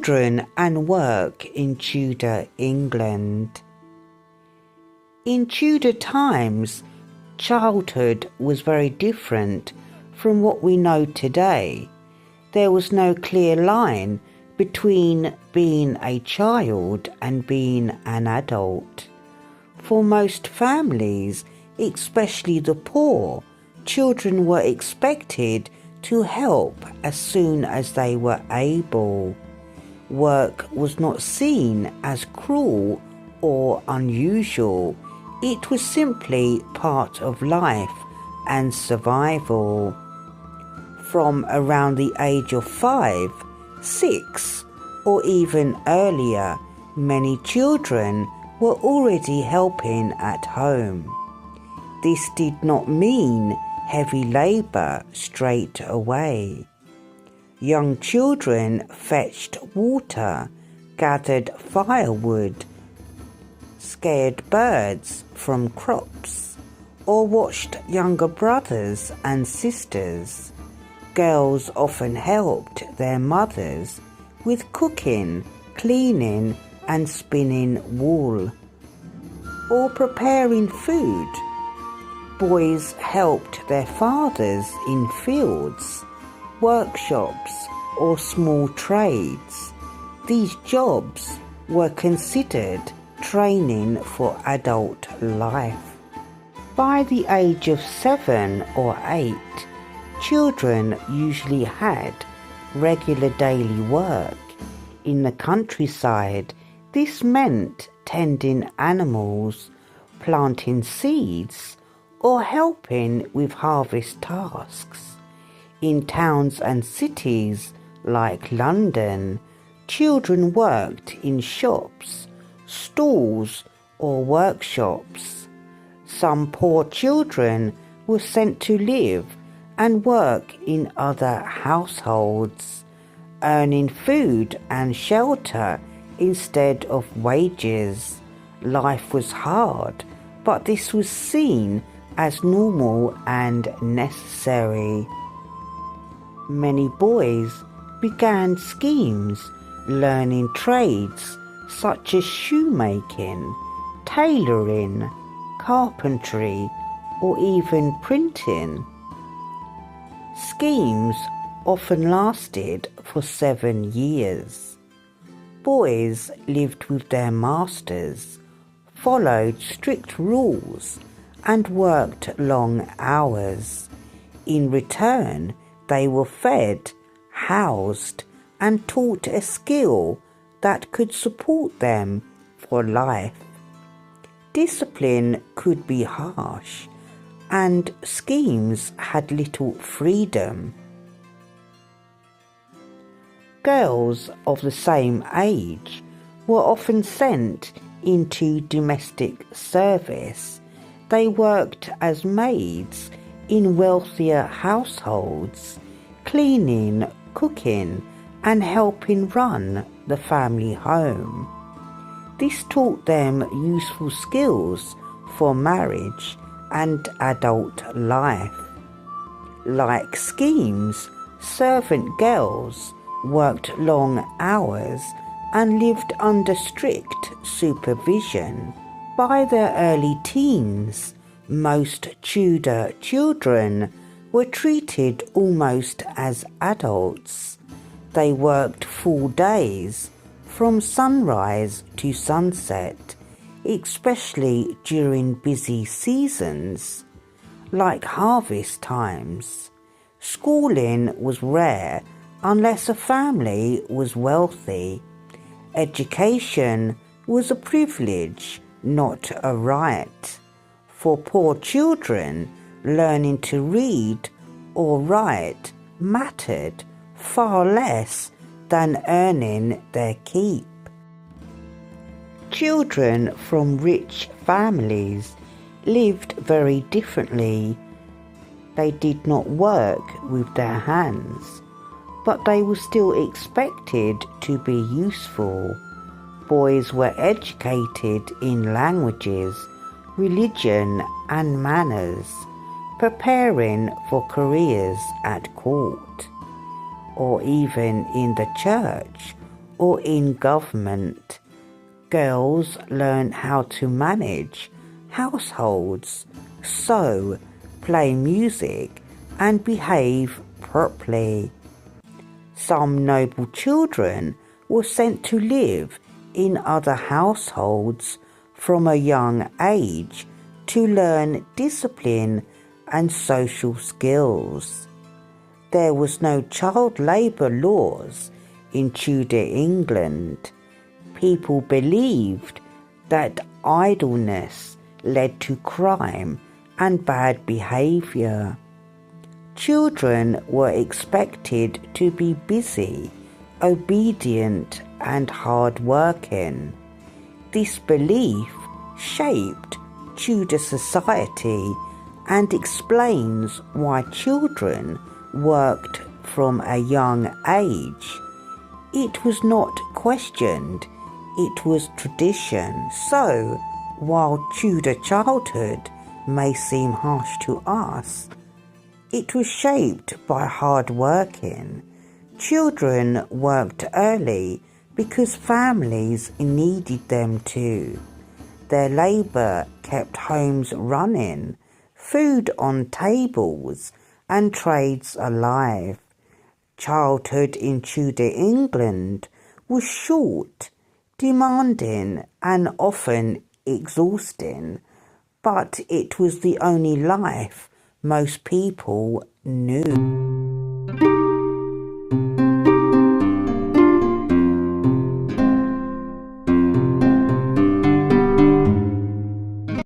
children and work in Tudor England. In Tudor times, childhood was very different from what we know today. There was no clear line between being a child and being an adult. For most families, especially the poor, children were expected to help as soon as they were able. Work was not seen as cruel or unusual. It was simply part of life and survival. From around the age of 5, 6, or even earlier, many children were already helping at home. This did not mean heavy labour straight away. Young children fetched water, gathered firewood, scared birds from crops, or watched younger brothers and sisters. Girls often helped their mothers with cooking, cleaning and spinning wool, or preparing food. Boys helped their fathers in fields, workshops or small trades. These jobs were considered training for adult life. By the age of 7 or 8, children usually had regular daily work. In the countryside, this meant tending animals, planting seeds, or helping with harvest tasks. In towns and cities like London, children worked in shops, stalls, or workshops. Some poor children were sent to live and work in other households, earning food and shelter instead of wages. Life was hard, but this was seen as normal and necessary. Many boys began schemes, learning trades such as shoemaking, tailoring, carpentry, or even printing. Schemes often lasted for 7 years. Boys lived with their masters, followed strict rules, and worked long hours. In return, they were fed, housed, and taught a skill that could support them for life. Discipline could be harsh, and schemes had little freedom. Girls of the same age were often sent into domestic service. They worked as maids in wealthier households, cleaning, cooking, and helping run the family home. This taught them useful skills for marriage and adult life. Like schemes, servant girls worked long hours and lived under strict supervision. By their early teens, most Tudor children were treated almost as adults. They worked full days from sunrise to sunset, especially during busy seasons like harvest times. Schooling was rare unless a family was wealthy. Education was a privilege, not a right. For poor children, learning to read or write mattered far less than earning their keep. Children from rich families lived very differently. They did not work with their hands, but they were still expected to be useful. Boys were educated in languages, religion and manners, preparing for careers at court, or even in the church or in government. Girls learn how to manage households, sew, play music, and behave properly. Some noble children were sent to live in other households from a young age to learn discipline and social skills. There was no child labour laws in Tudor England. People believed that idleness led to crime and bad behaviour. Children were expected to be busy, obedient, and hard-working. This belief shaped Tudor society and explains why children worked from a young age. It was not questioned, it was tradition. So, while Tudor childhood may seem harsh to us, it was shaped by hard working. Children worked early because families needed them to. Their labour kept homes running, food on tables, and trades alive. Childhood in Tudor England was short, demanding, and often exhausting, but it was the only life most people knew.